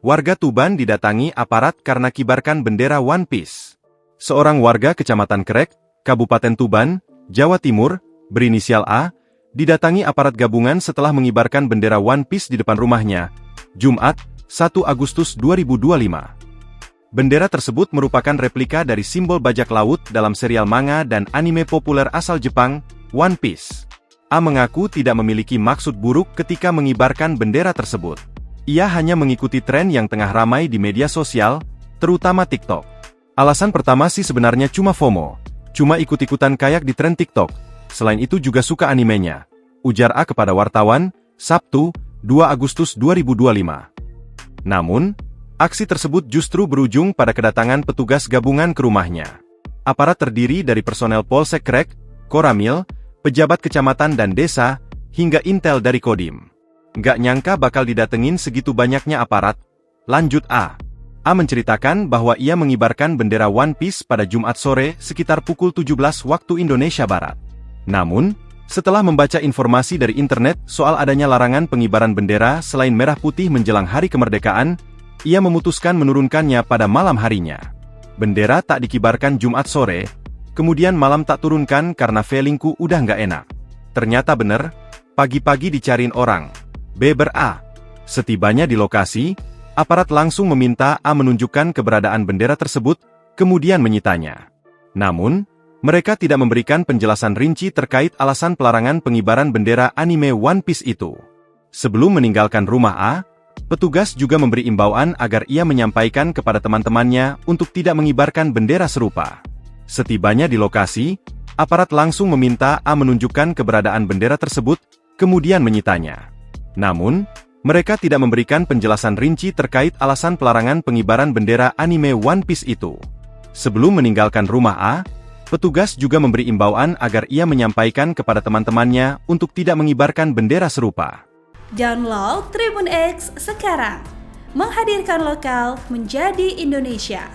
Warga Tuban didatangi aparat karena kibarkan bendera One Piece. Seorang warga Kecamatan Krek, Kabupaten Tuban, Jawa Timur, berinisial A, didatangi aparat gabungan setelah mengibarkan bendera One Piece di depan rumahnya, Jumat, 1 Agustus 2025. Bendera tersebut merupakan replika dari simbol bajak laut dalam serial manga dan anime populer asal Jepang, One Piece. A mengaku tidak memiliki maksud buruk ketika mengibarkan bendera tersebut. Ia hanya mengikuti tren yang tengah ramai di media sosial, terutama TikTok. Alasan pertama sih sebenarnya cuma FOMO, cuma ikut-ikutan kayak di tren TikTok. Selain itu juga suka animenya, ujar A kepada wartawan, Sabtu, 2 Agustus 2025. Namun, aksi tersebut justru berujung pada kedatangan petugas gabungan ke rumahnya. Aparat terdiri dari personel Polsek Krek, Koramil, pejabat kecamatan dan desa, hingga intel dari Kodim. Nggak nyangka bakal didatengin segitu banyaknya aparat, lanjut A. A menceritakan bahwa ia mengibarkan bendera One Piece pada Jumat sore sekitar pukul 17 waktu Indonesia Barat. Namun, setelah membaca informasi dari internet soal adanya larangan pengibaran bendera selain merah putih menjelang hari kemerdekaan, ia memutuskan menurunkannya pada malam harinya. Bendera tak dikibarkan Jumat sore, kemudian malam tak turunkan karena feelingku udah nggak enak. Ternyata bener, pagi-pagi dicariin orang. Beber A. Setibanya di lokasi, aparat langsung meminta A menunjukkan keberadaan bendera tersebut, kemudian menyitanya. Namun, mereka tidak memberikan penjelasan rinci terkait alasan pelarangan pengibaran bendera anime One Piece itu. Sebelum meninggalkan rumah A, petugas juga memberi imbauan agar ia menyampaikan kepada teman-temannya untuk tidak mengibarkan bendera serupa. Setibanya di lokasi, aparat langsung meminta A menunjukkan keberadaan bendera tersebut, kemudian menyitanya. Namun, mereka tidak memberikan penjelasan rinci terkait alasan pelarangan pengibaran bendera anime One Piece itu. Sebelum meninggalkan rumah A, petugas juga memberi imbauan agar ia menyampaikan kepada teman-temannya untuk tidak mengibarkan bendera serupa. Download Tribun X sekarang, menghadirkan lokal menjadi Indonesia.